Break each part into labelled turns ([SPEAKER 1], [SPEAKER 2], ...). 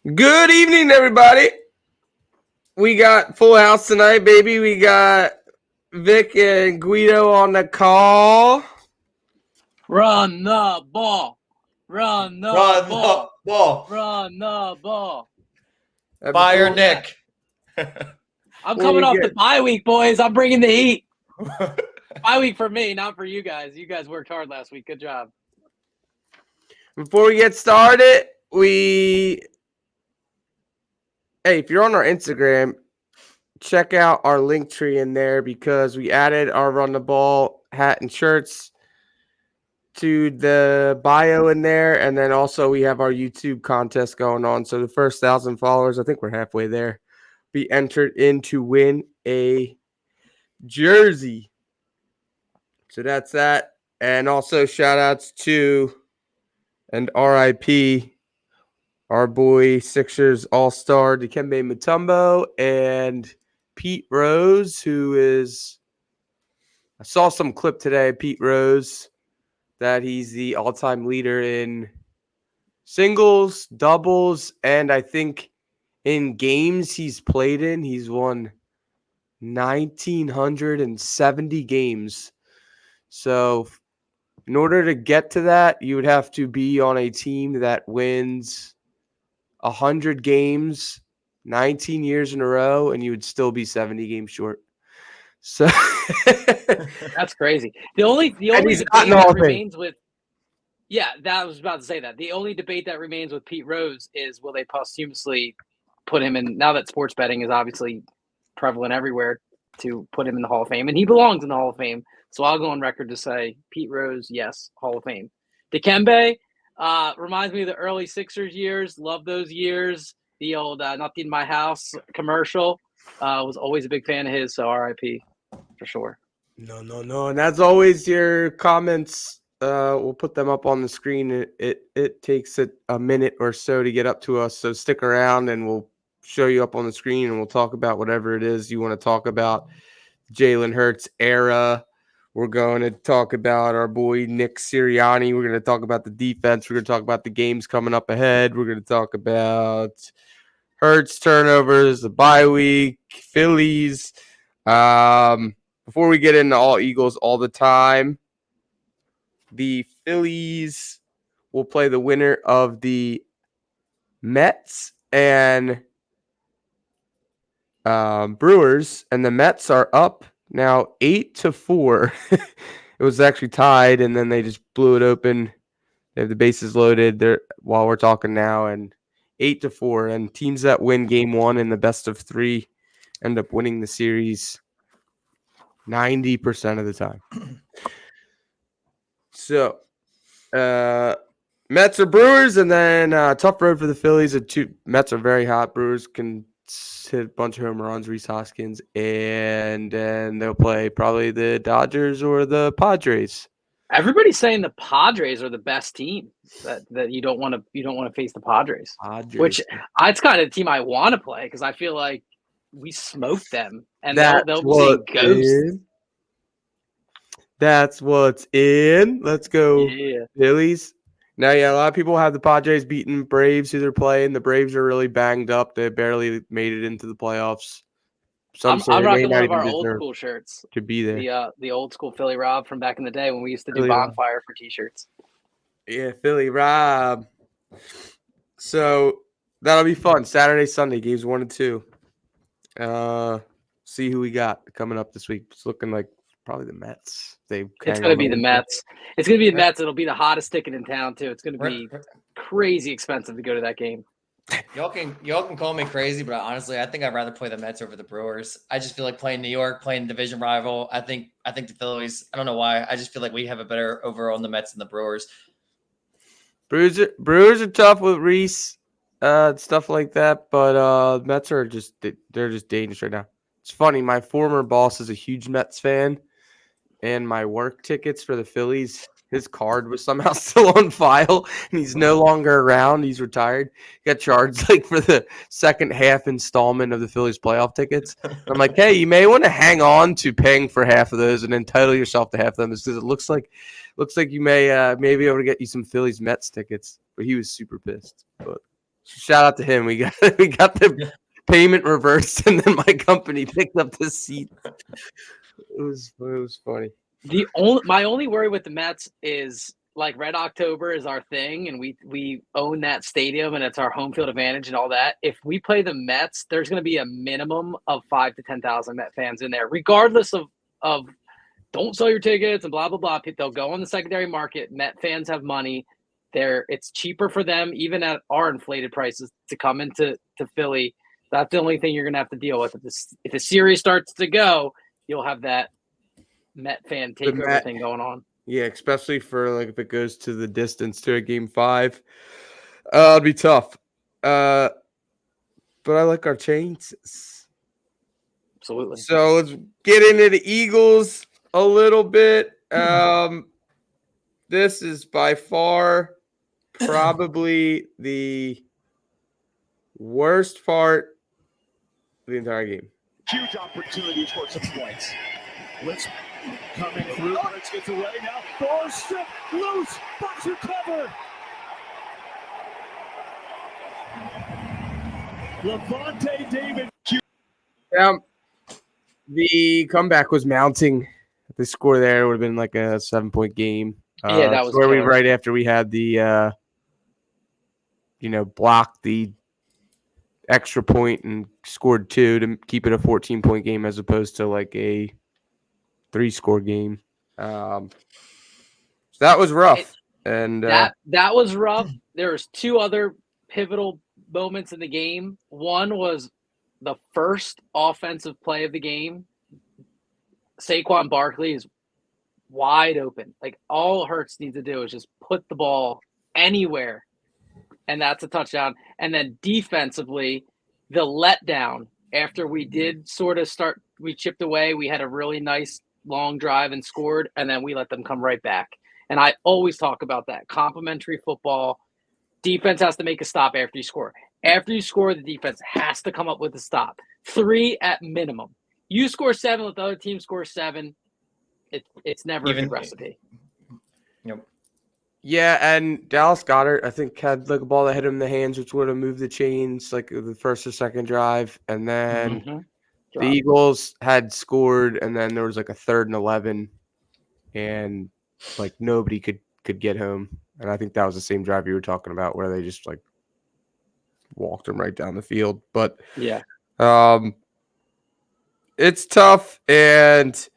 [SPEAKER 1] Good evening, everybody. We got full house tonight, baby. We got Vic and Guido on the call.
[SPEAKER 2] Run the ball. Run the
[SPEAKER 3] Run
[SPEAKER 2] ball.
[SPEAKER 3] the ball.
[SPEAKER 2] Run the ball.
[SPEAKER 3] Fire
[SPEAKER 2] cool.
[SPEAKER 3] Nick.
[SPEAKER 2] I'm
[SPEAKER 1] When
[SPEAKER 2] coming
[SPEAKER 1] we
[SPEAKER 2] off
[SPEAKER 1] get-
[SPEAKER 2] the bye week, boys. I'm bringing the heat. Bye week for me, not for you guys. You guys worked hard last week. Good job.
[SPEAKER 1] Before we get started, if you're on our Instagram, check out our link tree in there because we added our Run the Ball hat and shirts to the bio in there, and then also we have our YouTube contest going on. So the first 1,000 followers, I think we're halfway there, be entered in to win a jersey. So that's that. And also shout outs to and RIP our boy Sixers All-Star Dikembe Motombo and Pete Rose, who is I saw some clip today, Pete Rose, that he's the all-time leader in singles, doubles, and I think in games he's played in, he's won 1,970 games. So in order to get to that, you would have to be on a team that wins 100 games 19 years in a row, and you would still be 70 games short. So
[SPEAKER 2] That's crazy. The only
[SPEAKER 1] he's
[SPEAKER 2] debate
[SPEAKER 1] not in the
[SPEAKER 2] that
[SPEAKER 1] Hall of Fame.
[SPEAKER 2] remains with I was about to say that. The only debate that remains with Pete Rose is will they posthumously put him in, now that sports betting is obviously prevalent everywhere, to put him in the Hall of Fame, and he belongs in the Hall of Fame. So I'll go on record to say Pete Rose, yes, Hall of Fame. Dikembe reminds me of the early Sixers years. Love those years. The old "Nothing in My House" commercial. Was always a big fan of his. So RIP for sure.
[SPEAKER 1] No. And as always, your comments, we'll put them up on the screen. It takes a minute or so to get up to us. So stick around and we'll show you up on the screen and we'll talk about whatever it is you want to talk about. Jalen Hurts era. We're going to talk about our boy Nick Sirianni. We're going to talk about the defense. We're going to talk about the games coming up ahead. We're going to talk about Hurts turnovers, the bye week, Phillies. Before we get into all Eagles all the time, the Phillies will play the winner of the Mets and Brewers, and the Mets are up now 8-4. It was actually tied, and then they just blew it open. They have the bases loaded there while we're talking now, and 8-4. And teams that win game one in the best of three end up winning the series 90% of the time. So, Mets or Brewers, and then tough road for the Phillies. Mets are very hot. Brewers can hit a bunch of home runs, Rhys Hoskins, and then they'll play probably the Dodgers or the Padres.
[SPEAKER 2] Everybody's saying the Padres are the best team. That you don't want to face the Padres. Which it's kind of the team I want to play because I feel like we smoked them and they'll be seeing ghosts.
[SPEAKER 1] That's what's in. Let's go, Phillies. Now, a lot of people have the Padres beating Braves who they're playing. The Braves are really banged up. They barely made it into the playoffs.
[SPEAKER 2] I'm rocking one of our old school shirts
[SPEAKER 1] to be there.
[SPEAKER 2] The old school Philly Rob from back in the day when we used to do bonfire for T-shirts.
[SPEAKER 1] Yeah, Philly Rob. So that'll be fun. Saturday, Sunday, games 1 and 2. See who we got coming up this week. It's looking like probably the Mets.
[SPEAKER 2] It's going to be the Mets. It's going to be the Mets. It'll be the hottest ticket in town too. It's going to be crazy expensive to go to that game.
[SPEAKER 3] Y'all can call me crazy, but honestly, I think I'd rather play the Mets over the Brewers. I just feel like playing New York, playing division rival. I think the Phillies. I don't know why. I just feel like we have a better overall on the Mets than the Brewers.
[SPEAKER 1] Brewers are tough with Reese, stuff like that. But Mets are they're just dangerous right now. It's funny. My former boss is a huge Mets fan, and my work tickets for the Phillies, his card was somehow still on file, and he's no longer around. He's retired. He got charged for the second half installment of the Phillies playoff tickets. I'm like, hey, you may want to hang on to paying for half of those and entitle yourself to half of them, because it looks like you may be able to get you some Phillies Mets tickets. But he was super pissed. But Shout out to him. We got the payment reversed, and then my company picked up the seat. It was funny.
[SPEAKER 2] My only worry with the Mets is like Red October is our thing, and we own that stadium, and it's our home field advantage and all that. If we play the Mets, there's going to be a minimum of 5,000 to 10,000 Met fans in there, regardless of don't sell your tickets and blah blah blah. They'll go on the secondary market. Met fans have money. It's cheaper for them, even at our inflated prices, to come into Philly. That's the only thing you're going to have to deal with. If the series starts to go, you'll have that Met fan takeover thing going on.
[SPEAKER 1] Yeah, especially for like if it goes to the distance to a game 5, it'll be tough. But I like our chances.
[SPEAKER 2] Absolutely.
[SPEAKER 1] So let's get into the Eagles a little bit. This is by far probably the worst part of the entire game.
[SPEAKER 4] Huge opportunity for some points. Blitz coming through. Blitz gets away now. Ball stripped loose. Bucks recover. Levante David.
[SPEAKER 1] Yeah, the comeback was mounting. The score there would have been like a 7-point game.
[SPEAKER 2] Yeah, that was
[SPEAKER 1] where we
[SPEAKER 2] killer.
[SPEAKER 1] right after we had the blocked the extra point and scored 2 to keep it a 14-point game as opposed to like a 3-score game. So that was rough. And
[SPEAKER 2] that was rough. There was 2 other pivotal moments in the game. One was the first offensive play of the game. Saquon Barkley is wide open. Like all Hurts needs to do is just put the ball anywhere, and that's a touchdown. And then defensively, the letdown after we did sort of start, we chipped away. We had a really nice long drive and scored, and then we let them come right back. And I always talk about that. Complimentary football. Defense has to make a stop after you score. After you score, the defense has to come up with a stop. 3 at minimum. You score 7, let the other team score 7. It's never a good recipe.
[SPEAKER 3] Yep.
[SPEAKER 1] Yeah, and Dallas Goedert, I think, had like a ball that hit him in the hands, which would have moved the chains, like the first or second drive. And then the Eagles had scored, and then there was like a 3rd and 11, and like nobody could get home. And I think that was the same drive you were talking about, where they just like walked him right down the field. But
[SPEAKER 2] yeah,
[SPEAKER 1] it's tough, and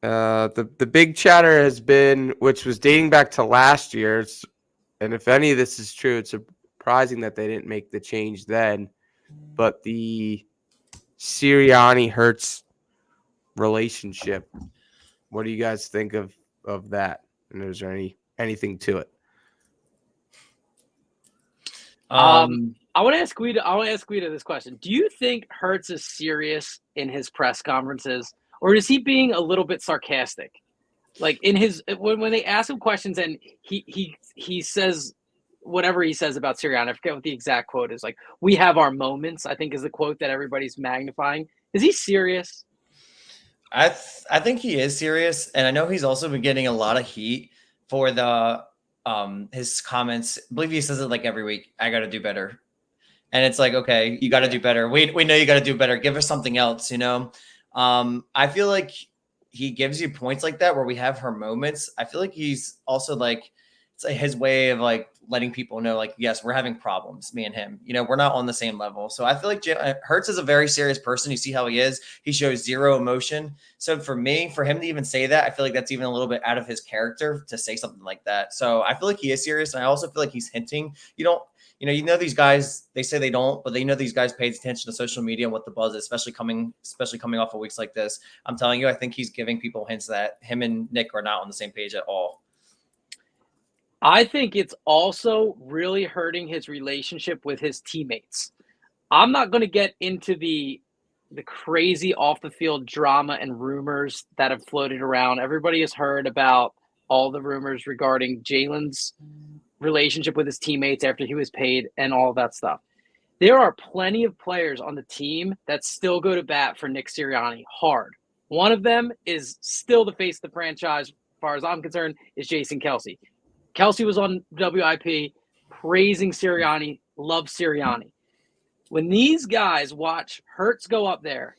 [SPEAKER 1] the big chatter has been, which was dating back to last year, and if any of this is true, it's surprising that they didn't make the change then. But the Sirianni Hurts relationship, what do you guys think of that? And is there anything to it?
[SPEAKER 2] I want to ask Guido this question. Do you think Hurts is serious in his press conferences, or is he being a little bit sarcastic? Like in his when they ask him questions and he says whatever he says about Sirianni, I forget what the exact quote is. Like, we have our moments, I think is the quote that everybody's magnifying. Is he serious?
[SPEAKER 3] I think he is serious, and I know he's also been getting a lot of heat for the his comments. I believe he says it like every week. I got to do better, and it's like, okay, you got to do better. We know you got to do better. Give us something else, you know. I feel like he gives you points like that where we have her moments. I feel like he's also like, it's like his way of like letting people know, like, yes, we're having problems, me and him. You know, we're not on the same level. So I feel like Hurts is a very serious person. You see how he is. He shows zero emotion. So for me, for him to even say that, I feel like that's even a little bit out of his character to say something like that. So I feel like he is serious. And I also feel like he's hinting. You know, these guys, they say they don't, but they know these guys pay attention to social media and what the buzz is, especially coming off of weeks like this. I'm telling you, I think he's giving people hints that him and Nick are not on the same page at all.
[SPEAKER 2] I think it's also really hurting his relationship with his teammates. I'm not going to get into the crazy off the field drama and rumors that have floated around. Everybody has heard about all the rumors regarding Jalen's relationship with his teammates after he was paid and all of that stuff. There are plenty of players on the team that still go to bat for Nick Sirianni hard. One of them is still the face of the franchise, as far as I'm concerned, is Jason Kelce. Kelce was on WIP praising Sirianni love Sirianni. When these guys watch Hurts go up there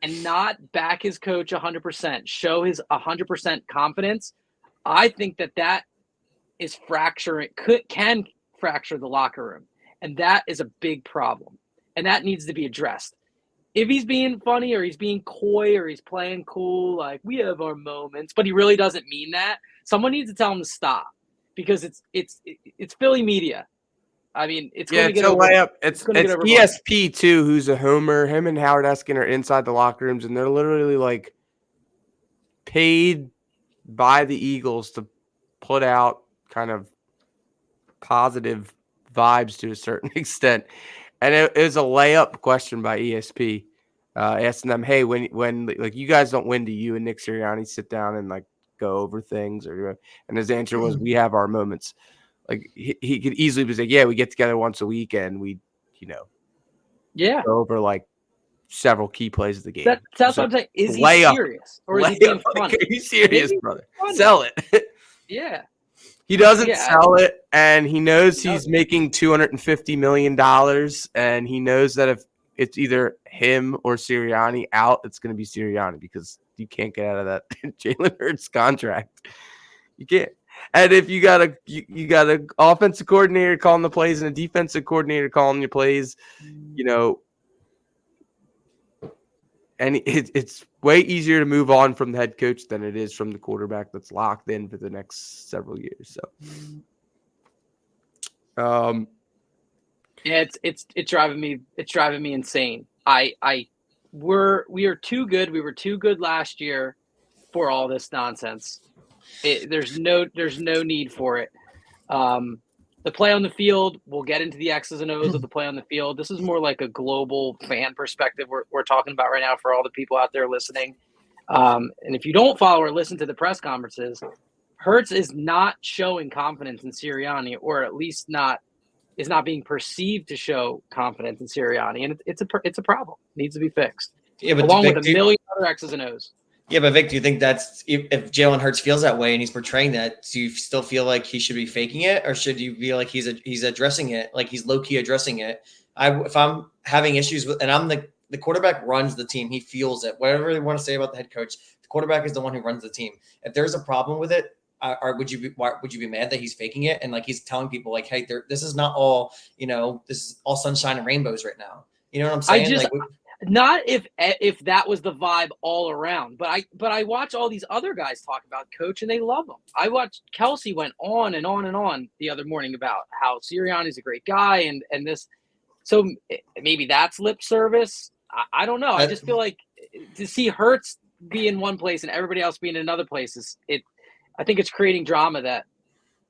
[SPEAKER 2] and not back his coach 100%, show his 100% confidence, I think that is fracturing, can fracture the locker room. And that is a big problem. And that needs to be addressed. If he's being funny or he's being coy or he's playing cool, like we have our moments, but he really doesn't mean that, someone needs to tell him to stop, because it's Philly media. I mean, it's going to get
[SPEAKER 1] a
[SPEAKER 2] over.
[SPEAKER 1] layup. It's
[SPEAKER 2] over
[SPEAKER 1] ESP too, who's a homer. Him and Howard Eskin are inside the locker rooms, and they're literally like paid by the Eagles to put out kind of positive vibes to a certain extent. And it was a layup question by ESP, asking them, "Hey, when like you guys don't win, do you and Nick Sirianni sit down and like go over things?" And his answer was, "We have our moments." Like he could easily be like, "Yeah, we get together once a week and we, go over like several key plays of the game."
[SPEAKER 2] That's what I'm saying. Is he
[SPEAKER 1] layup.
[SPEAKER 2] serious or is he being funny?
[SPEAKER 1] Like, are you serious, brother? Sell it.
[SPEAKER 2] Yeah.
[SPEAKER 1] He doesn't sell it, and he knows he's making $250 million, and he knows that if it's either him or Sirianni out, it's going to be Sirianni, because you can't get out of that Jalen Hurts contract. You can't. And if you got a offensive coordinator calling the plays and a defensive coordinator calling your plays, and it's way easier to move on from the head coach than it is from the quarterback that's locked in for the next several years. So,
[SPEAKER 2] yeah, it's driving me insane. We are too good. We were too good last year for all this nonsense. There's no need for it. The play on the field, we'll get into the X's and O's of the play on the field. This is more like a global fan perspective we're talking about right now for all the people out there listening. And if you don't follow or listen to the press conferences, Hurts is not showing confidence in Sirianni, or at least is not being perceived to show confidence in Sirianni. And it's a problem. It needs to be fixed.
[SPEAKER 3] Yeah, but
[SPEAKER 2] along with a million other X's and O's.
[SPEAKER 3] Yeah, but Vic, do you think that's if Jalen Hurts feels that way and he's portraying that, do you still feel like he should be faking it, or should you feel like he's addressing it, like he's low key addressing it? If I'm having issues with, and I'm the quarterback runs the team, he feels it. Whatever they want to say about the head coach, the quarterback is the one who runs the team. If there's a problem with it, would you be mad that he's faking it and like he's telling people like, hey, this is not all this is all sunshine and rainbows right now. You know what I'm saying?
[SPEAKER 2] Not if that was the vibe all around, but I watch all these other guys talk about coach and they love him. I watched Kelsey went on and on and on the other morning about how Sirianni's a great guy and this. So maybe that's lip service. I don't know. I just feel like to see Hurts be in one place and everybody else be in another place I think it's creating drama that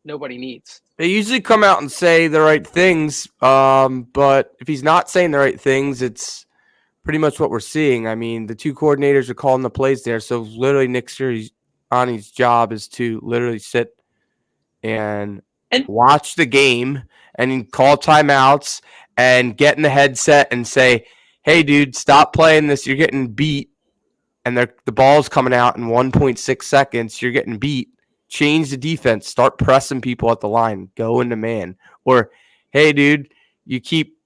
[SPEAKER 2] nobody needs.
[SPEAKER 1] They usually come out and say the right things, but if he's not saying the right things, it's pretty much what we're seeing. I mean, the two coordinators are calling the plays there, so literally Nick Sirianni's job is to literally sit and watch the game and call timeouts and get in the headset and say, "Hey, dude, stop playing this. You're getting beat, and the ball's coming out in 1.6 seconds. You're getting beat. Change the defense. Start pressing people at the line. Go into man." Or, "Hey, dude, you keep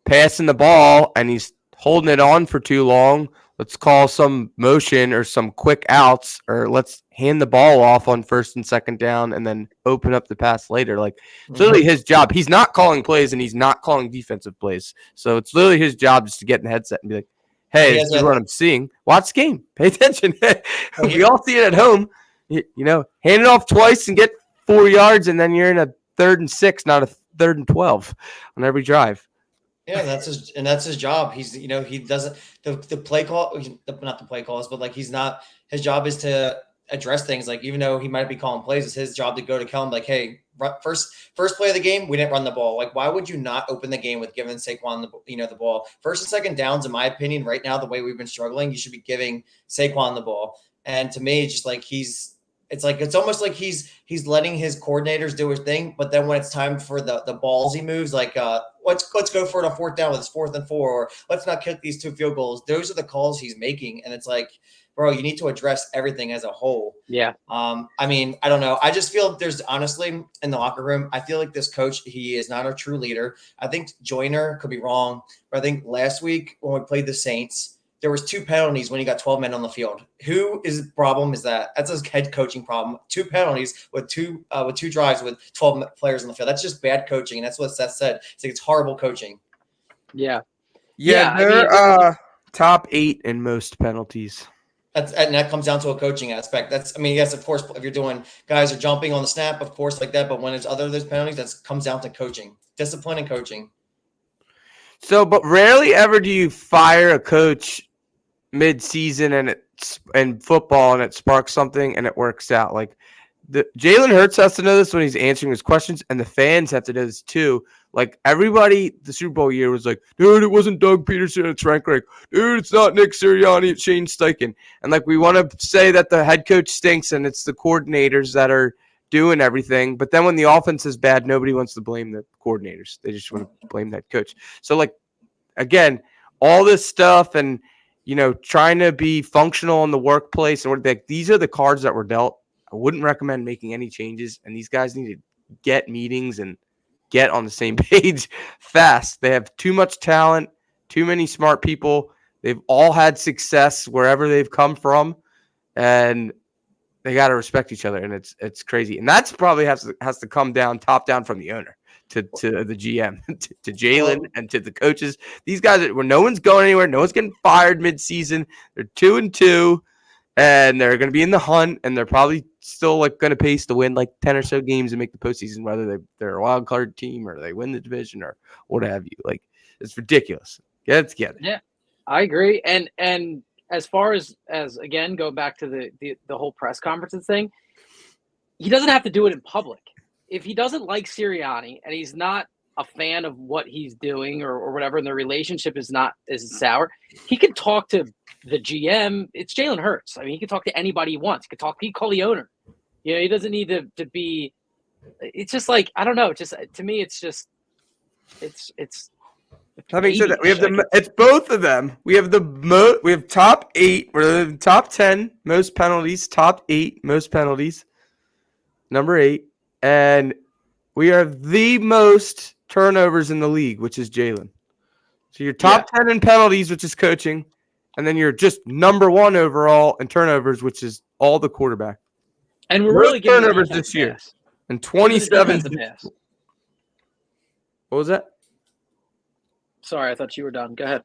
[SPEAKER 1] passing the ball, and he's holding it on for too long. Let's call some motion or some quick outs, or let's hand the ball off on first and second down and then open up the pass later." Like, it's literally his job. He's not calling plays and he's not calling defensive plays. So it's literally his job just to get in the headset and be like, "Hey, this is what I'm seeing. Watch the game. Pay attention." We all see it at home. Hand it off twice and get 4 yards, and then you're in a 3rd and 6, not a 3rd and 12 on every drive.
[SPEAKER 3] Yeah, that's his job. He's he doesn't the play call, not the play calls, but like his job is to address things. Like, even though he might be calling plays, it's his job to go to Kellen like, "Hey, first play of the game, we didn't run the ball. Like, why would you not open the game with giving Saquon the ball? First and second downs, in my opinion, right now, the way we've been struggling, you should be giving Saquon the ball." And to me, it's just like it's almost like he's letting his coordinators do his thing, but then when it's time for the ballsy moves, like let's go for it on 4th down with it's 4th and 4, or let's not kick these 2 field goals. Those are the calls he's making, and it's like, bro, you need to address everything as a whole.
[SPEAKER 2] Yeah.
[SPEAKER 3] I mean, I don't know. I just feel there's honestly in the locker room, I feel like this coach, he is not a true leader. I think Joyner could be wrong, but I think last week when we played the Saints, there was 2 penalties when he got 12 men on the field. Who is the problem is that? That's his head coaching problem. 2 penalties with two drives with 12 players on the field. That's just bad coaching, and that's what Seth said. It's horrible coaching.
[SPEAKER 2] Yeah.
[SPEAKER 1] Yeah, they're top 8 in most penalties.
[SPEAKER 3] And that comes down to a coaching aspect. Yes, of course, if you're doing guys are jumping on the snap, of course, like that. But when it's other those penalties, that comes down to coaching, discipline, and coaching.
[SPEAKER 1] So, but rarely ever do you fire a coach mid-season and football and it sparks something and it works out. Like Jalen Hurts has to know this when he's answering his questions, and the fans have to know this too. Like everybody, the Super Bowl year was like, dude, it wasn't Doug Peterson, it's Frank Reich. Dude, it's not Nick Sirianni, it's Shane Steichen. And like we want to say that the head coach stinks and it's the coordinators that are doing everything. But then when the offense is bad, nobody wants to blame the coordinators. They just want to blame that coach. So like again, all this stuff and trying to be functional in the workplace and these are the cards that were dealt. I wouldn't recommend making any changes, and these guys need to get meetings and get on the same page fast. They have too much talent, too many smart people. They've all had success wherever they've come from, and they got to respect each other, and it's crazy. And that's probably has to come down, top down from the owner to the GM, to Jalen, and to the coaches. These guys, where no one's going anywhere, no one's getting fired mid-season. They're 2-2, and they're going to be in the hunt, and they're probably still like going to pace to win like 10 or so games and make the postseason, whether they're a wild card team or they win the division or what have you. Like, it's ridiculous. Get it together.
[SPEAKER 2] Yeah, I agree. And as far as again, go back to the whole press conferences thing, he doesn't have to do it in public. If he doesn't like Sirianni and he's not a fan of what he's doing or whatever, and the relationship is sour, he can talk to the GM. It's Jalen Hurts. I mean, he can talk to anybody he wants. He can call the owner. He doesn't need to be. It's just like, I don't know. Just to me, it's just it's.
[SPEAKER 1] Having said that, we have it's both of them. We have we have top 8. We're the top 10 most penalties. Top 8 most penalties. Number 8, and we are the most turnovers in the league, which is Jalen. So you're top 10 in penalties, which is coaching, and then you're just number 1 overall in turnovers, which is all the quarterback.
[SPEAKER 2] And we're really getting
[SPEAKER 1] turnovers this year. And 27. What was that?
[SPEAKER 2] Sorry, I thought you were done. Go ahead.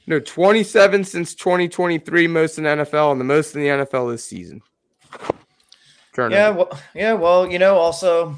[SPEAKER 1] No, 27 since 2023, most in the NFL, and the most in the NFL this season.
[SPEAKER 3] Turnover. Well, also,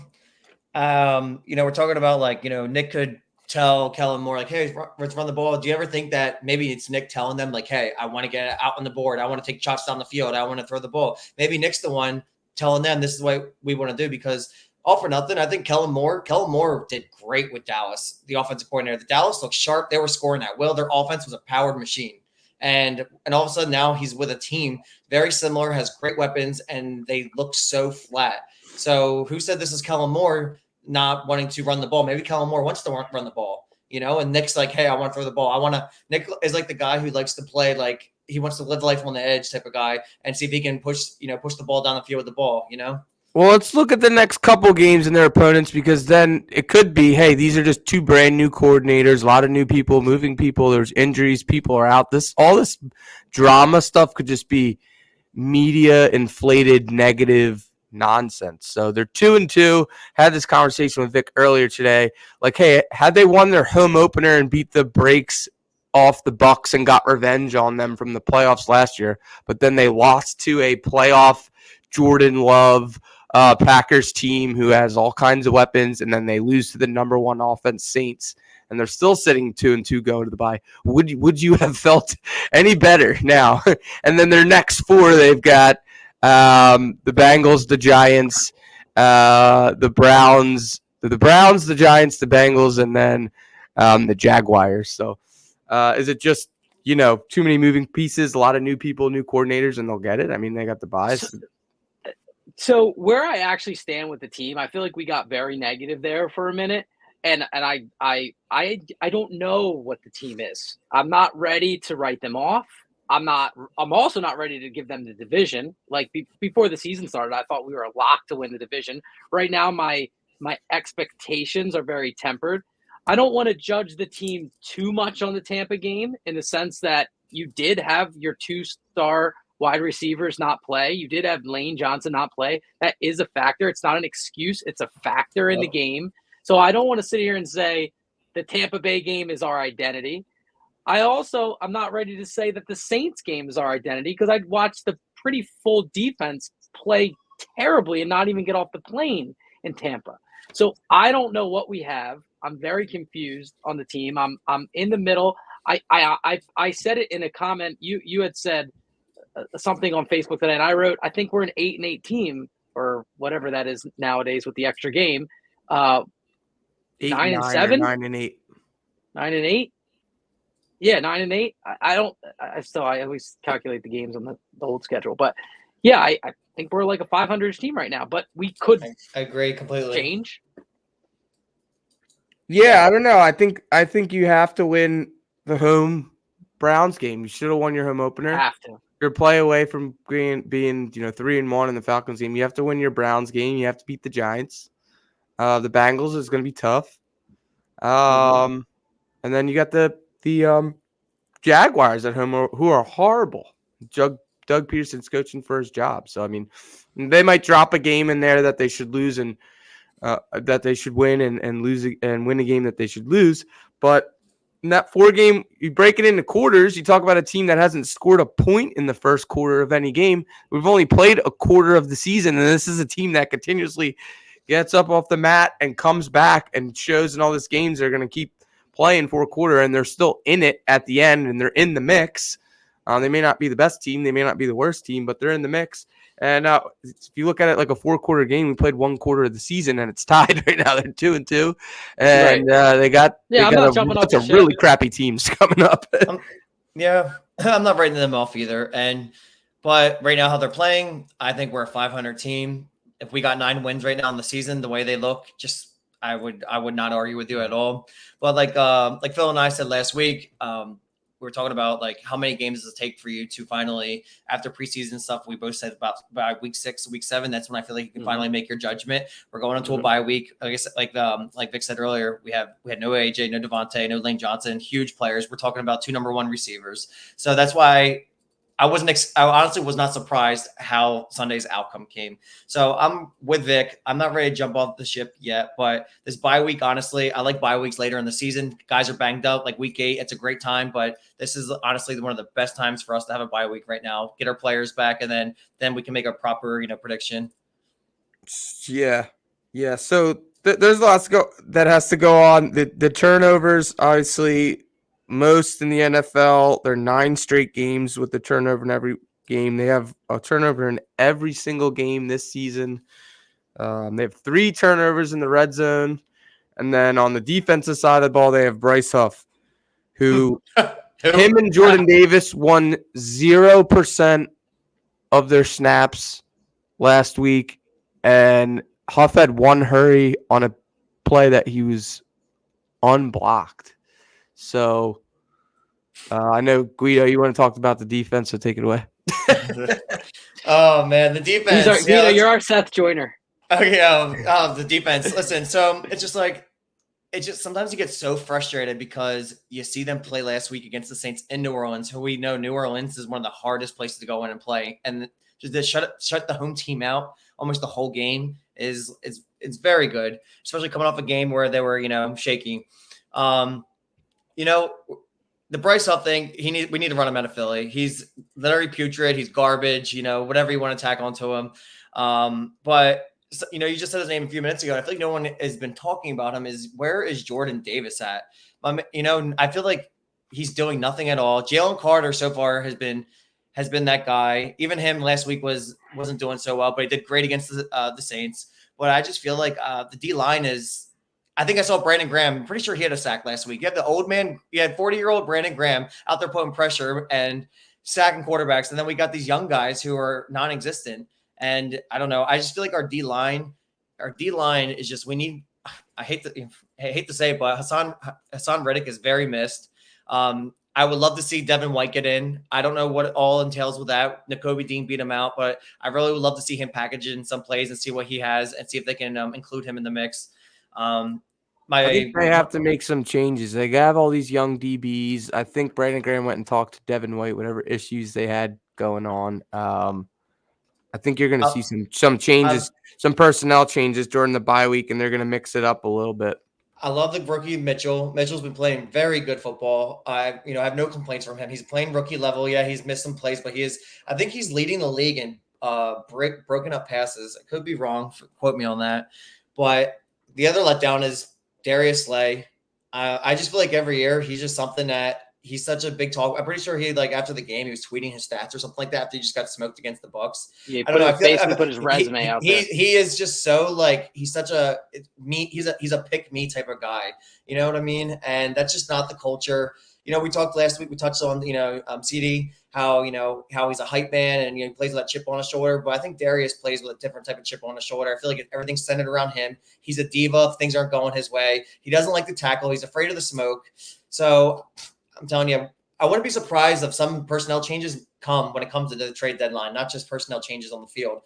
[SPEAKER 3] we're talking about like, Nick could tell Kellen Moore, like, hey, let's run the ball. Do you ever think that maybe it's Nick telling them, like, hey, I want to get out on the board. I want to take shots down the field. I want to throw the ball. Maybe Nick's the one telling them this is what we want to do, because all for nothing, I think Kellen Moore did great with Dallas, the offensive coordinator. The Dallas looked sharp. They were scoring at will. Their offense was a powered machine. And all of a sudden now he's with a team very similar, has great weapons, and they look so flat. So who said this is Kellen Moore not wanting to run the ball? Maybe Kellen Moore wants to run the ball, and Nick's like, hey, I want to throw the ball. Nick is like the guy who likes to play, like he wants to live life on the edge type of guy and see if he can push the ball down the field with the ball,
[SPEAKER 1] Well, let's look at the next couple games and their opponents, because then it could be, hey, these are just 2 brand new coordinators, a lot of new people, moving people, there's injuries, people are out. All this drama stuff could just be media inflated negative nonsense. So they're 2-2. Had this conversation with Vic earlier today. Like, hey, had they won their home opener and beat the brakes off the Bucs and got revenge on them from the playoffs last year, but then they lost to a playoff Jordan Love Packers team who has all kinds of weapons, and then they lose to the number 1 offense Saints, and they're still sitting 2-2 going to the bye. Would you have felt any better now? And then their next 4, they've got the Bengals, the Giants, the Browns, the Giants, the Bengals, and then the Jaguars. So is it just too many moving pieces, a lot of new people, new coordinators, and they'll get it? I mean, they got the buys.
[SPEAKER 2] So where I actually stand with the team, I feel like we got very negative there for a minute, and I don't know what the team is. I'm not ready to write them off. I'm also not ready to give them the division. Like before the season started, I thought we were locked to win the division. Right now, my expectations are very tempered. I don't want to judge the team too much on the Tampa game in the sense that you did have your 2-star wide receivers not play. You did have Lane Johnson not play. That is a factor. It's not an excuse. It's a factor in the game. So I don't want to sit here and say the Tampa Bay game is our identity. I'm not ready to say that the Saints game is our identity because I'd watched the pretty full defense play terribly and not even get off the plane in Tampa. So I don't know what we have. I'm very confused on the team. I'm in the middle. I said it in a comment. You had said something on Facebook today, and I wrote, I think we're an 8-8 team or whatever that is nowadays with the extra game.
[SPEAKER 1] 8-9
[SPEAKER 2] 9-7,
[SPEAKER 1] 9-8,
[SPEAKER 2] 9-8. Yeah, 9-8. I always calculate the games on the old schedule, but yeah, I think we're like a 500 team right now, but we could
[SPEAKER 3] I agree completely.
[SPEAKER 2] change.
[SPEAKER 1] Yeah, I don't know. I think you have to win the home Browns game. You should have won your home opener.
[SPEAKER 2] Have to.
[SPEAKER 1] You're a play away from being 3-1 in the Falcons game. You have to win your Browns game. You have to beat the Giants. The Bengals is going to be tough. And then you got the Jaguars at home who are horrible. Doug Peterson's coaching for his job. So I mean, they might drop a game in there that they should lose and that they should win and lose and win a game that they should lose. But in that 4-game, you break it into quarters. You talk about a team that hasn't scored a point in the first quarter of any game. We've only played a quarter of the season, and this is a team that continuously gets up off the mat and comes back and shows in all these games they're going to keep playing for a quarter, and they're still in it at the end, and they're in the mix. They may not be the best team. They may not be the worst team, but they're in the mix. And if you look at it like a 4-quarter game, we played 1 quarter of the season, and it's tied right now. They're 2-2, and they got a bunch of really crappy teams coming up.
[SPEAKER 3] Yeah, I'm not writing them off either. But right now, how they're playing, I think we're a 500 team. If we got 9 wins right now in the season, the way they look, I would not argue with you at all. But like Phil and I said last week, we were talking about like how many games does it take for you to finally, after preseason stuff, we both said about by week 6, week 7, that's when I feel like you can finally make your judgment. We're going into a bye week. I guess like Vic said earlier, we had no AJ, no Devontae, no Lane Johnson, huge players. We're talking about 2 number 1 receivers. So that's why I honestly was not surprised how Sunday's outcome came. So I'm with Vic. I'm not ready to jump off the ship yet, but this bye week, honestly, I like bye weeks later in the season. Guys are banged up, like week 8. It's a great time, but this is honestly one of the best times for us to have a bye week right now. Get our players back, and then we can make a proper, prediction.
[SPEAKER 1] Yeah. So there's lots that has to go on. The turnovers, obviously. Most in the NFL, they're 9 straight games with the turnover in every game. They have a turnover in every single game this season. They have 3 turnovers in the red zone. And then on the defensive side of the ball, they have Bryce Huff, who him and Jordan Davis won 0% of their snaps last week. And Huff had 1 hurry on a play that he was unblocked. So I know, Guido, you want to talk about the defense, so take it away.
[SPEAKER 3] Oh, man, the defense.
[SPEAKER 2] Guido, you're our Seth Joyner.
[SPEAKER 3] Okay, the defense. Listen, so it's just sometimes you get so frustrated because you see them play last week against the Saints in New Orleans, who we know New Orleans is one of the hardest places to go in and play. And just to shut the home team out almost the whole game is very good, especially coming off a game where they were, shaky. The Bryce Huff thing, we need to run him out of Philly. He's literally putrid. He's garbage, whatever you want to tack onto him. But you just said his name a few minutes ago. I feel like no one has been talking about him. Where is Jordan Davis at? I feel like he's doing nothing at all. Jalen Carter so far has been that guy. Even him last week wasn't doing so well, but he did great against the Saints. But I just feel like the D-line is – I think I saw Brandon Graham. I'm pretty sure he had a sack last week. You had the old man. You had 40-year-old Brandon Graham out there putting pressure and sacking quarterbacks. And then we got these young guys who are non-existent. And I don't know. I just feel like our D-line is just, we need, I hate to say it, but Hassan Reddick is very missed. I would love to see Devin White get in. I don't know what it all entails with that. Nakobe Dean beat him out, but I really would love to see him package in some plays and see what he has and see if they can include him in the mix.
[SPEAKER 1] I think they have to make some changes. They have all these young DBs. I think Brandon Graham went and talked to Devin White, whatever issues they had going on. I think you're going to see some changes, some personnel changes during the bye week, and they're going to mix it up a little bit.
[SPEAKER 3] I love the rookie Mitchell. Mitchell's been playing very good football. I have no complaints from him. He's playing rookie level. Yeah, he's missed some plays, but I think he's leading the league in broken up passes. I could be wrong. Quote me on that. But the other letdown is Darius Slay. I just feel like every year he's just something that he's such a big talk. I'm pretty sure he after the game he was tweeting his stats or something like that after he just got smoked against the Bucks.
[SPEAKER 2] Yeah, basically put his resume out there.
[SPEAKER 3] He is just so he's such a me. He's a pick me type of guy. You know what I mean? And that's just not the culture. We talked last week. We touched on CD how he's a hype man and he plays with that chip on his shoulder. But I think Darius plays with a different type of chip on his shoulder. I feel like everything's centered around him. He's a diva if things aren't going his way. He doesn't like to tackle. He's afraid of the smoke. So I'm telling you, I wouldn't be surprised if some personnel changes come when it comes to the trade deadline, not just personnel changes on the field.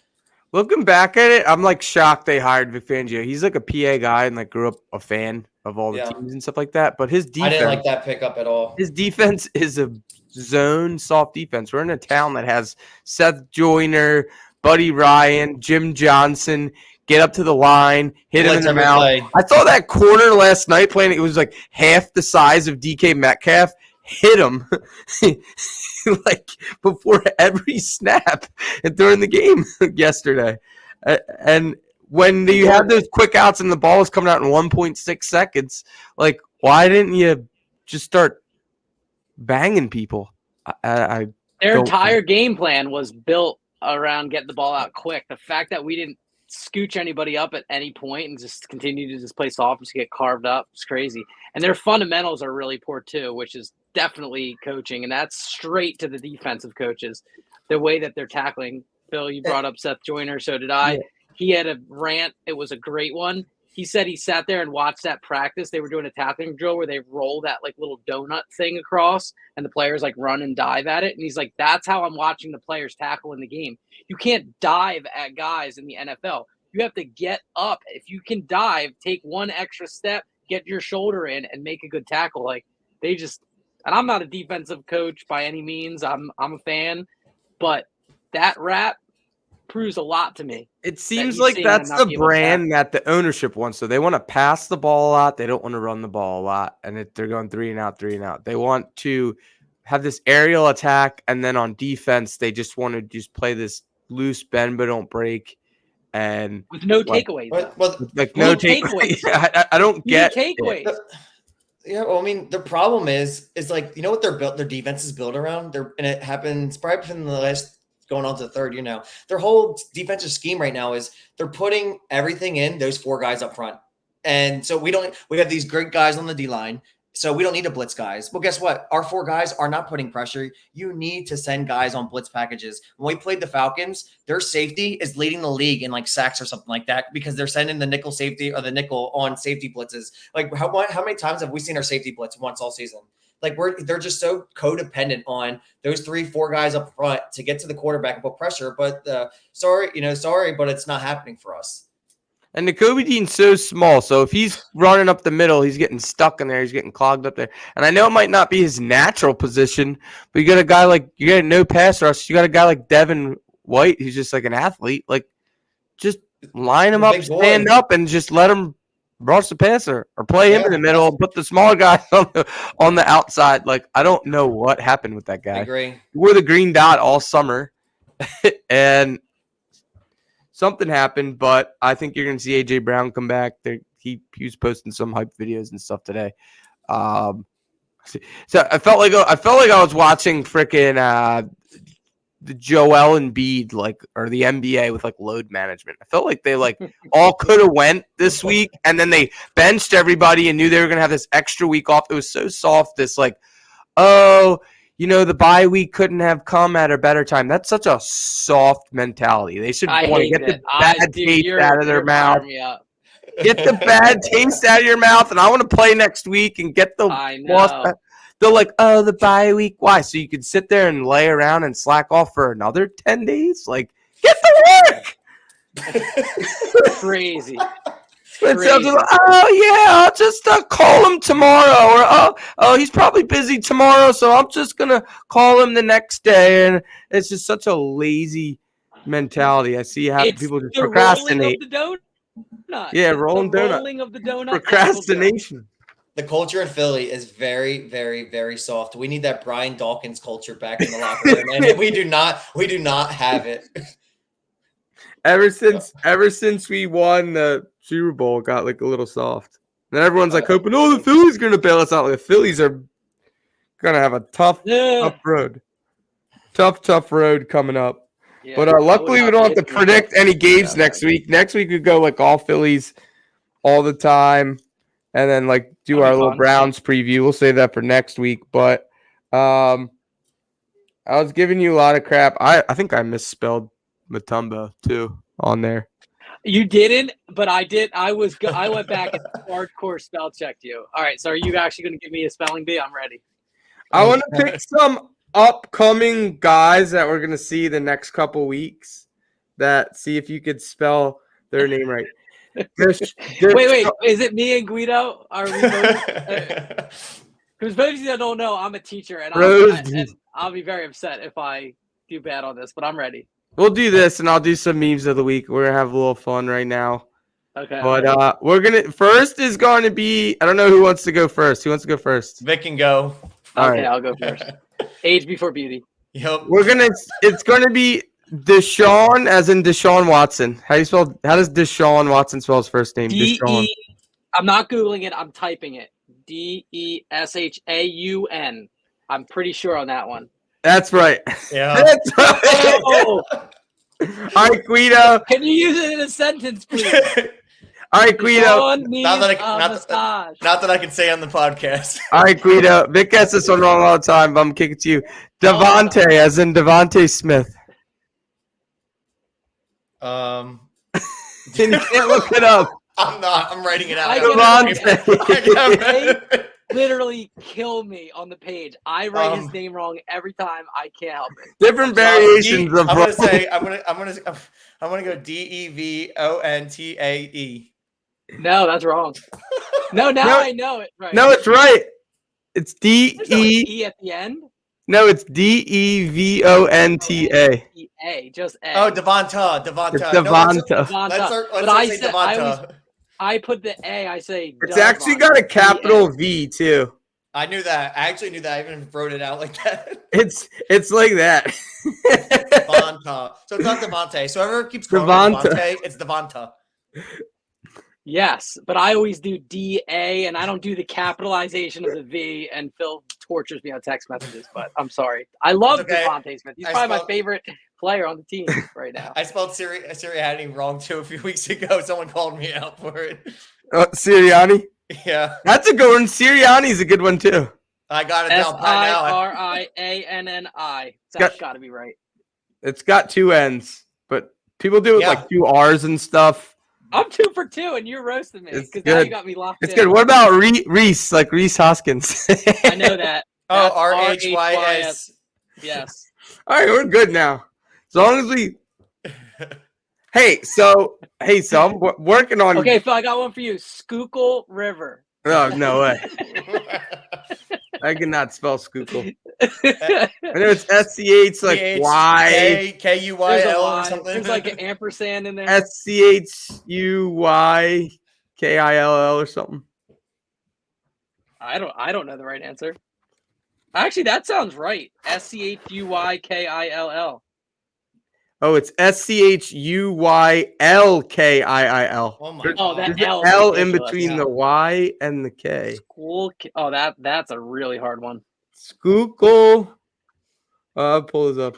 [SPEAKER 1] Looking back at it, I'm shocked they hired Vic Fangio. He's a PA guy and grew up a fan of all the teams and stuff like that. But his defense,
[SPEAKER 3] I didn't like that pickup at all.
[SPEAKER 1] His defense is a zone soft defense. We're in a town that has Seth Joyner, Buddy Ryan, Jim Johnson. Get up to the line, hit him in the mouth. I saw that corner last night playing. It was half the size of DK Metcalf. Hit him before every snap during the game yesterday. And when you have those quick outs and the ball is coming out in 1.6 seconds, why didn't you just start banging people?
[SPEAKER 2] Their entire game plan was built around getting the ball out quick. The fact that we didn't scooch anybody up at any point and just continue to just play soft and just get carved up is crazy. And their fundamentals are really poor too, which is definitely coaching. And that's straight to the defensive coaches. The way that they're tackling. Phil, you brought up Seth Joyner, so did I. Yeah. He had a rant. It was a great one. He said he sat there and watched that practice. They were doing a tackling drill where they roll that little donut thing across and the players run and dive at it. And he's like, that's how I'm watching the players tackle in the game. You can't dive at guys in the NFL. You have to get up. If you can dive, take one extra step, get your shoulder in and make a good tackle. And I'm not a defensive coach by any means. I'm a fan, but that rap proves a lot to me.
[SPEAKER 1] It seems like that's the brand that the ownership wants. So they want to pass the ball a lot. They don't want to run the ball a lot. And they're going 3 and out. They want to have this aerial attack. And then on defense, they just want to just play this loose bend, but don't break. And
[SPEAKER 2] with no takeaways.
[SPEAKER 1] No takeaways. I don't get
[SPEAKER 2] takeaways.
[SPEAKER 3] Yeah, well, I mean, the problem is what their defense is built around. And it happens probably in the last going on to the third year now. Their whole defensive scheme right now is they're putting everything in those 4 guys up front. And so we have these great guys on the D-line, so we don't need to blitz guys. Well, guess what? Our 4 guys are not putting pressure. You need to send guys on blitz packages. When we played the Falcons, their safety is leading the league in sacks or something like that because they're sending the nickel safety or the nickel on safety blitzes. How many times have we seen our safety blitz once all season? They're just so codependent on those 3-4 guys up front to get to the quarterback and put pressure. But sorry, but it's not happening for us.
[SPEAKER 1] And Nakobe Dean's so small, so if he's running up the middle, he's getting stuck in there. He's getting clogged up there. And I know it might not be his natural position, but you got a guy you got no pass rush. You got a guy like Devin White, who's just an athlete. Just line him up, stand up, and just let him rush the passer or play him in the middle and put the smaller guy on the outside. I don't know what happened with that guy.
[SPEAKER 3] I agree.
[SPEAKER 1] He wore the green dot all summer, and something happened, but I think you're going to see A.J. Brown come back. He was posting some hype videos and stuff today. So I felt like I was watching freaking the Joel Embiid or the NBA with load management. I felt like they all could have went this week, and then they benched everybody and knew they were going to have this extra week off. It was so soft. This the bye week couldn't have come at a better time. That's such a soft mentality. They should want to get the bad taste out of their mouth. Get the bad taste out of your mouth, and I want to play next week and get the loss. they're like, oh, the bye week. Why? So you could sit there and lay around and slack off for another 10 days? Like, get to work.
[SPEAKER 2] Crazy.
[SPEAKER 1] It's
[SPEAKER 2] Crazy.
[SPEAKER 1] oh yeah, I'll just call him tomorrow, or oh he's probably busy tomorrow, so I'm just gonna call him the next day. And it's just such a lazy mentality. I see how
[SPEAKER 2] It's
[SPEAKER 1] people just
[SPEAKER 2] the
[SPEAKER 1] procrastinate.
[SPEAKER 2] rolling of the donut.
[SPEAKER 1] Yeah,
[SPEAKER 2] It's
[SPEAKER 1] rolling
[SPEAKER 2] the
[SPEAKER 1] donut.
[SPEAKER 2] rolling of the donut.
[SPEAKER 1] Procrastination.
[SPEAKER 3] The culture in Philly is very, very, very soft. We need that Brian Dawkins culture back in the locker room, and we do not have it.
[SPEAKER 1] Ever since we won the Super Bowl, it got like a little soft. And everyone's like hoping, oh, the Phillies are gonna bail us out. Like, the Phillies are gonna have a tough road. Tough road coming up.
[SPEAKER 2] Yeah,
[SPEAKER 1] but luckily we don't have to predict any games next week. Next week we go like all Phillies all the time, and then like do our little Browns preview. We'll save that for next week. But I was giving you a lot of crap. I think I misspelled Motombo too on there.
[SPEAKER 2] You didn't, but I did. I went back and hardcore spell checked you. All right, so are you actually going to give me a spelling bee? I'm ready.
[SPEAKER 1] I want to pick some upcoming guys that we're going to see the next couple weeks. See if you could spell their name right.
[SPEAKER 2] Wait. Is it me and Guido? Are we both? Because most of you don't know, I'm a teacher, and I'll be very upset if I do bad on this, but I'm ready.
[SPEAKER 1] We'll do this, and I'll do some memes of the week. We're going to have a little fun right now.
[SPEAKER 2] Okay.
[SPEAKER 1] But first is going to be, I don't know who wants to go first. Who wants to go first?
[SPEAKER 3] Vic can go.
[SPEAKER 1] All
[SPEAKER 2] okay,
[SPEAKER 1] right.
[SPEAKER 2] I'll go first. Age before beauty.
[SPEAKER 3] Yep.
[SPEAKER 1] It's going to be Deshaun, as in Deshaun Watson. How does Deshaun Watson spell his first name? Deshaun.
[SPEAKER 2] I'm not Googling it. I'm typing it. Deshaun. I'm pretty sure on that one.
[SPEAKER 1] That's right.
[SPEAKER 3] Yeah.
[SPEAKER 1] That's right.
[SPEAKER 2] Oh.
[SPEAKER 1] All right, Guido.
[SPEAKER 2] Can you use it in a sentence, please?
[SPEAKER 1] All right, Guido.
[SPEAKER 3] Not that I can say on the podcast.
[SPEAKER 1] All right, Guido. Vic gets this one wrong all the time, but I'm kicking it to you. Devontae, as in Devontae Smith.
[SPEAKER 3] You
[SPEAKER 1] can't look it up.
[SPEAKER 3] I'm not. I'm writing it out.
[SPEAKER 2] They literally kill me on the page. I write his name wrong every time. I can't help it.
[SPEAKER 1] Different variations of.
[SPEAKER 3] I'm gonna go Devontae.
[SPEAKER 2] No, that's wrong. No, I know it. Right.
[SPEAKER 1] No, it's right. It's
[SPEAKER 2] E at the end.
[SPEAKER 1] No, it's Devonta.
[SPEAKER 2] Just A.
[SPEAKER 3] Oh, Devonta.
[SPEAKER 1] It's Devonta.
[SPEAKER 2] I put the A. I say.
[SPEAKER 1] It's actually got a capital V too.
[SPEAKER 3] I knew that. I actually knew that. I even wrote it out like that.
[SPEAKER 1] It's like that.
[SPEAKER 3] Devonta. So it's not Devontae. So whoever keeps calling Devontae, it's Devonta.
[SPEAKER 2] Yes, but I always do D-A, and I don't do the capitalization of the V, and Phil tortures me on text messages, but I'm sorry. I love Devontae Smith. He's probably my favorite player on the team right now.
[SPEAKER 3] I spelled Sirianni wrong, too, a few weeks ago. Someone called me out for it.
[SPEAKER 1] Sirianni?
[SPEAKER 3] Yeah.
[SPEAKER 1] That's a good one. Sirianni's a good one, too.
[SPEAKER 3] I got it down by now.
[SPEAKER 2] Sirianni. That's got to be right.
[SPEAKER 1] It's got two N's, but people do it with like two R's and stuff.
[SPEAKER 2] I'm 2 for 2, and you're roasting me because now you got me locked in.
[SPEAKER 1] It's good. What about Reese, like Reese Hoskins?
[SPEAKER 2] I know that.
[SPEAKER 3] Oh, RHYS.
[SPEAKER 2] Yes.
[SPEAKER 1] All right, we're good now. As long as we. Hey, so I'm working on.
[SPEAKER 2] Okay, Phil, I got one for you. Schuylkill River.
[SPEAKER 1] Oh, no way. I cannot spell Schuylkill. I know it's SCH like Y.
[SPEAKER 3] KUYL or something.
[SPEAKER 2] There's like an ampersand in there.
[SPEAKER 1] SCHUYKILL or something.
[SPEAKER 2] I don't know the right answer. Actually, that sounds right. SCHUYKILL.
[SPEAKER 1] Oh, it's SCHUYLKIIL.
[SPEAKER 3] Oh my
[SPEAKER 2] God.
[SPEAKER 1] There's
[SPEAKER 2] that
[SPEAKER 1] an L in between the Y and the K.
[SPEAKER 2] That's a really hard one.
[SPEAKER 1] Schuylkill. I'll pull this up.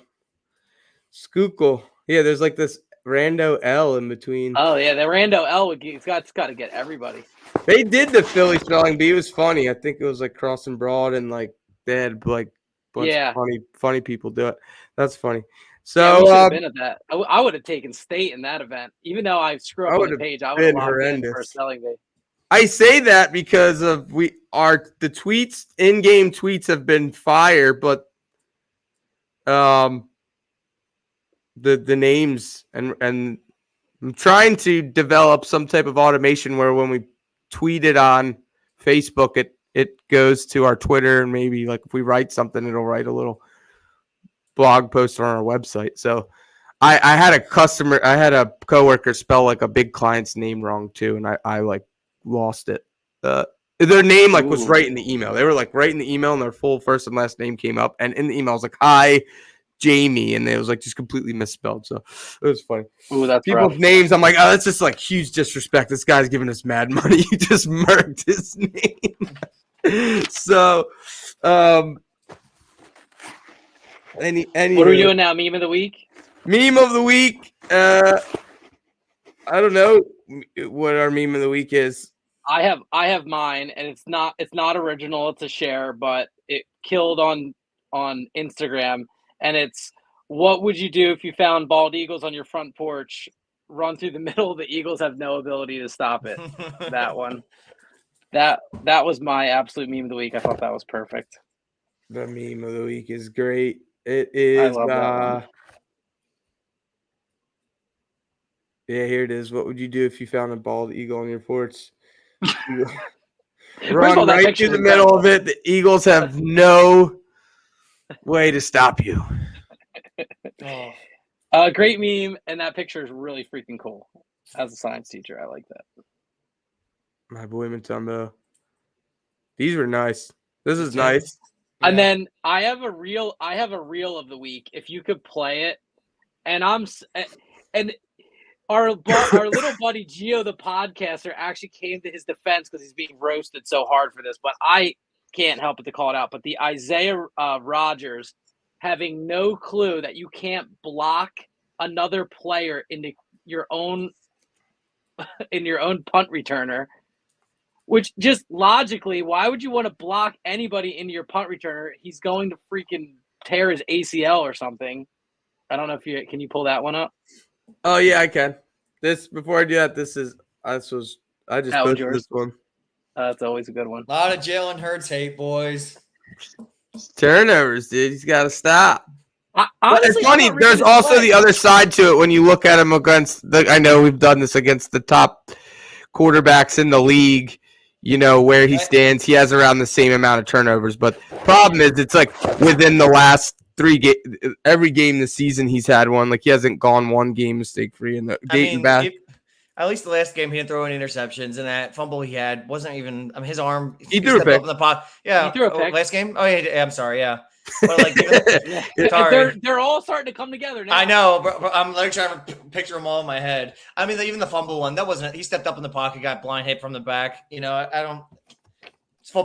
[SPEAKER 1] Schuylkill. Yeah, there's like this rando L in between.
[SPEAKER 2] Oh yeah, the rando L it's got to get everybody.
[SPEAKER 1] They did the Philly spelling bee. It was funny. I think it was like Crossing Broad, and like they had like a bunch of funny people do it. That's funny. So
[SPEAKER 2] we should have been at that. I would have taken state in that event, even though I screw up on the page. I would have locked in for a spelling bee.
[SPEAKER 1] I say that because of the tweets, in-game tweets have been fire, but the names and I'm trying to develop some type of automation where when we tweet it on Facebook, it goes to our Twitter, and maybe like if we write something, it'll write a little blog post on our website. So I had a coworker spell like a big client's name wrong too, and I like lost it. Their name like was right in the email. They were like right in the email, and their full first and last name came up, and in the email I was like, "Hi, Jamie," and it was like just completely misspelled. So it was funny.
[SPEAKER 2] Ooh, that's
[SPEAKER 1] People's
[SPEAKER 2] rough.
[SPEAKER 1] names, I'm like, oh, that's just like huge disrespect. This guy's giving us mad money. He just murked his name. So, any
[SPEAKER 2] What are we doing now? Meme of the week?
[SPEAKER 1] meme of the week? I don't know what our meme of the week is.
[SPEAKER 2] I have mine, and it's not original. It's a share, but it killed on Instagram, and it's, what would you do if you found bald eagles on your front porch? Run through the middle. The eagles have no ability to stop it. That one. That was my absolute meme of the week. I thought that was perfect.
[SPEAKER 1] The meme of the week is great. It is.
[SPEAKER 2] I love that one.
[SPEAKER 1] Yeah, here it is. What would you do if you found a bald eagle on your porch?
[SPEAKER 2] First of
[SPEAKER 1] Run
[SPEAKER 2] all, that
[SPEAKER 1] right
[SPEAKER 2] picture
[SPEAKER 1] through the
[SPEAKER 2] is
[SPEAKER 1] middle of it. The Eagles have no way to stop you.
[SPEAKER 2] Great meme, and that picture is really freaking cool. As a science teacher, I like that.
[SPEAKER 1] My boy Motombo. These were nice. This is nice.
[SPEAKER 2] And then I have a reel of the week. If you could play it, and our little buddy Gio, the podcaster, actually came to his defense because he's being roasted so hard for this. But I can't help but to call it out. But the Isaiah Rodgers having no clue that you can't block another player into your own punt returner, which just logically, why would you want to block anybody into your punt returner? He's going to freaking tear his ACL or something. I don't know if can you pull that one up?
[SPEAKER 1] Oh yeah, I can. Before I do that, I just posted this one.
[SPEAKER 2] That's always a good one.
[SPEAKER 3] A lot of Jalen Hurts hate, boys.
[SPEAKER 1] Turnovers, dude. He's got to stop.
[SPEAKER 2] Honestly,
[SPEAKER 1] it's funny. There's also the other side to it when you look at him against I know we've done this against the top quarterbacks in the league. You know where he stands. He has around the same amount of turnovers. But problem is, it's like within the last every game this season he's had one. Like he hasn't gone one game mistake free in the Dayton back.
[SPEAKER 3] At least the last game he didn't throw any interceptions, and that fumble he had wasn't even. I mean, his arm.
[SPEAKER 1] He threw a pick
[SPEAKER 3] up in the pot. Yeah,
[SPEAKER 2] he threw a pick.
[SPEAKER 3] Last game. Oh yeah, I'm sorry. Yeah, but like,
[SPEAKER 2] they're all starting to come together now.
[SPEAKER 3] I know, but I'm like trying to picture them all in my head. I mean, even the fumble one, that wasn't. He stepped up in the pocket, got blind hit from the back. You know, I don't.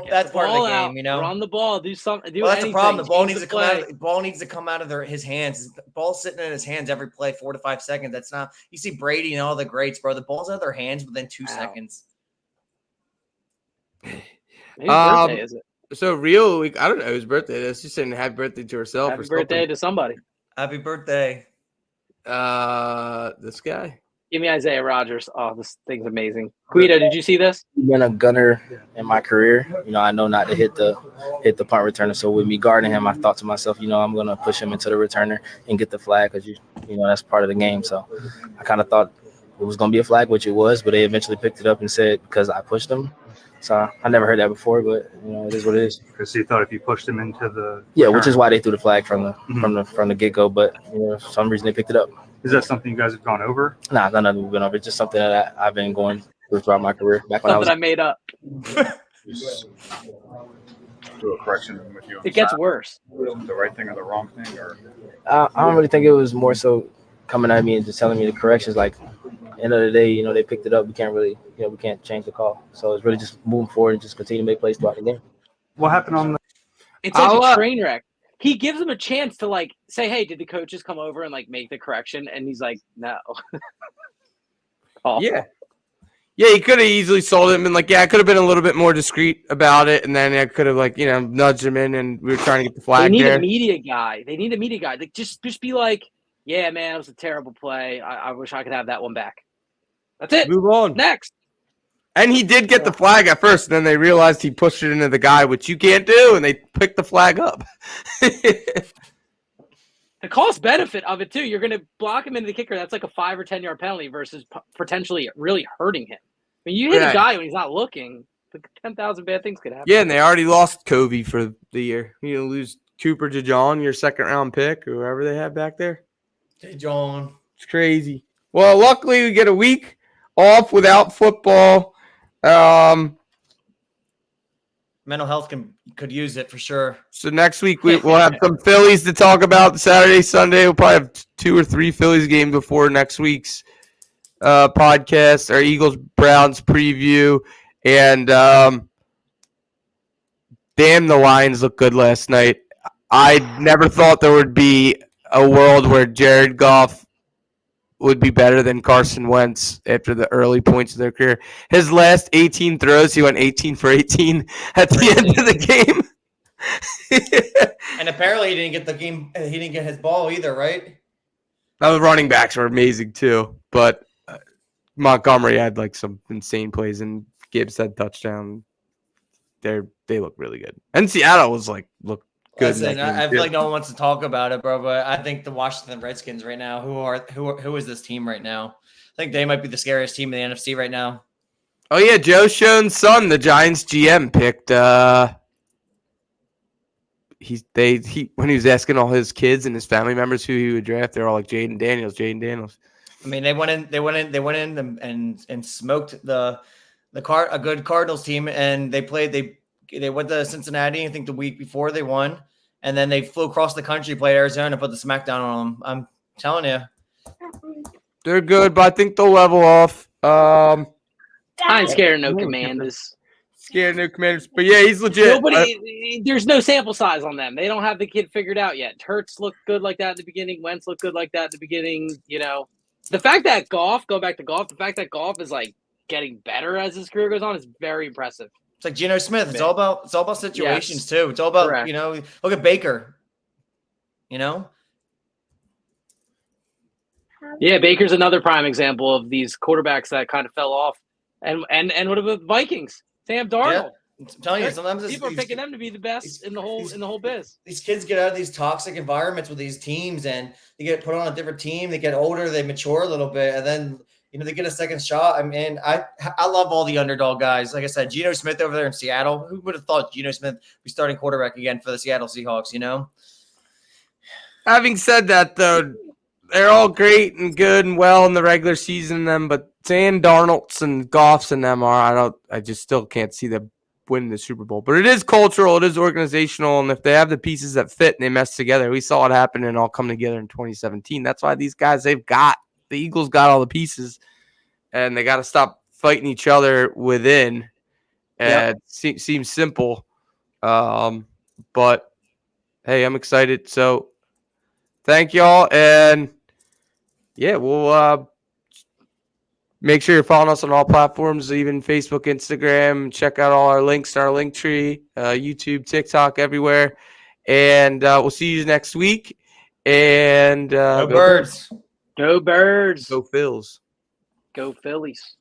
[SPEAKER 3] That's part of the game, you know.
[SPEAKER 2] Run the ball, do something.
[SPEAKER 3] That's the problem. The ball needs to come out. The ball needs to come out of his hands. The ball's sitting in his hands every play, 4 to 5 seconds. That's not. You see Brady and all the greats, bro. The ball's out of their hands within 2 seconds.
[SPEAKER 2] Whose birthday is it?
[SPEAKER 1] So real week. I don't know whose birthday it is. She's saying happy birthday to herself.
[SPEAKER 2] Happy birthday to somebody.
[SPEAKER 3] Happy birthday.
[SPEAKER 1] This guy.
[SPEAKER 2] Give me Isaiah Rodgers. Oh, this thing's amazing. Guido, did you see this?
[SPEAKER 5] I've been a gunner in my career. You know, I know not to hit the punt returner. So with me guarding him, I thought to myself, you know, I'm gonna push him into the returner and get the flag because you know that's part of the game. So I kind of thought it was gonna be a flag, which it was, but they eventually picked it up and said because I pushed him. So I never heard that before, but you know it is what it is.
[SPEAKER 6] Because you thought if you pushed him into the
[SPEAKER 5] which is why they threw the flag from the get go. But you know, for some reason they picked it up.
[SPEAKER 6] Is that something you guys have gone over?
[SPEAKER 5] Nah, none of it we've been over. It's just something that I've been going through throughout my career. Back when
[SPEAKER 2] I made up.
[SPEAKER 6] Do a correction with you.
[SPEAKER 2] It gets worse.
[SPEAKER 6] The right thing or the wrong thing, or
[SPEAKER 5] I don't really think it was more so coming at me and just telling me the corrections. Like, end of the day, you know, they picked it up. We can't really, we can't change the call. So it's really just moving forward and just continue to make plays throughout the game.
[SPEAKER 6] What happened on the?
[SPEAKER 2] It's like a train wreck. He gives him a chance to like say, "Hey, did the coaches come over and like make the correction?" And he's like, "No."
[SPEAKER 1] Yeah, he could have easily sold him and like, I could have been a little bit more discreet about it, and then I could have like, nudged him in, and we were trying to get the flag.
[SPEAKER 2] They need
[SPEAKER 1] there.
[SPEAKER 2] a media guy. Like just be like, "Yeah, man, it was a terrible play. I wish I could have that one back." That's it.
[SPEAKER 1] Move on.
[SPEAKER 2] Next.
[SPEAKER 1] And he did get the flag at first, and then they realized he pushed it into the guy, which you can't do, and they picked the flag up.
[SPEAKER 2] The cost benefit of it too. You're going to block him into the kicker. That's like a 5 or 10 yard penalty versus potentially really hurting him. I mean, you hit a guy when he's not looking. 10,000 bad things could happen.
[SPEAKER 1] Yeah, and they already lost Covey for the year. You know, lose Cooper DeJohn, your second round pick, or whoever they have back there.
[SPEAKER 3] DeJohn.
[SPEAKER 1] It's crazy. Well, luckily we get a week off without football.
[SPEAKER 3] Mental health could use it for sure.
[SPEAKER 1] So next week we'll have some Phillies to talk about. Saturday, Sunday, we'll probably have 2 or 3 Phillies games before next week's podcast. Our Eagles Browns preview, and damn, the Lions looked good last night. I never thought there would be a world where Jared Goff would be better than Carson Wentz after the early points of their career. His last 18 throws, he went 18 for 18 at the end of the game.
[SPEAKER 3] And apparently he didn't get the game. He didn't get his ball either, right?
[SPEAKER 1] The running backs were amazing too, but Montgomery had like some insane plays, and Gibbs had touchdown. They look really good, and Seattle was look good.
[SPEAKER 3] Listen, I feel like no one wants to talk about it, bro. But I think the Washington Redskins right now, who is this team right now? I think they might be the scariest team in the NFC right now.
[SPEAKER 1] Oh yeah, Joe Schoen's son, the Giants GM, picked. When he was asking all his kids and his family members who he would draft, they're all like Jaden Daniels.
[SPEAKER 3] I mean, they went in and smoked a good Cardinals team, and they went to Cincinnati. I think the week before they won, and then they flew across the country, played Arizona, put the smackdown on them. I'm telling you,
[SPEAKER 1] they're good, but I think they'll level off.
[SPEAKER 2] I ain't scared of no Commanders.
[SPEAKER 1] Scared no Commanders, but yeah, he's legit.
[SPEAKER 2] There's no sample size on them. They don't have the kid figured out yet. Hurts looked good like that at the beginning. Wentz looked good like that at the beginning. You know, the fact that Goff is like getting better as his career goes on is very impressive.
[SPEAKER 3] It's like Geno Smith. It's all about situations too. It's all about correct. Look at Baker.
[SPEAKER 2] Yeah, Baker's another prime example of these quarterbacks that kind of fell off. And what about the Vikings? Sam Darnold.
[SPEAKER 3] Yeah. I'm telling you, sometimes
[SPEAKER 2] people are picking them to be the best in the whole biz.
[SPEAKER 3] These kids get out of these toxic environments with these teams, and they get put on a different team. They get older, they mature a little bit, and then they get a second shot. I mean, I love all the underdog guys. Like I said, Geno Smith over there in Seattle. Who would have thought Geno Smith be starting quarterback again for the Seattle Seahawks?
[SPEAKER 1] Having said that, though, they're all great and good and well in the regular season. But Sam Darnold's and Goff's and them I just still can't see them winning the Super Bowl. But it is cultural, it is organizational, and if they have the pieces that fit and they mess together, we saw it happen and all come together in 2017. That's why these guys, the Eagles got all the pieces, and they got to stop fighting each other within. It seems simple, but hey, I'm excited. So thank y'all, and yeah, we'll make sure you're following us on all platforms, even Facebook, Instagram. Check out all our links, our link tree, YouTube, TikTok, everywhere. And we'll see you next week. And
[SPEAKER 3] go Birds.
[SPEAKER 2] Go Birds.
[SPEAKER 1] Go Phils.
[SPEAKER 2] Go Phillies.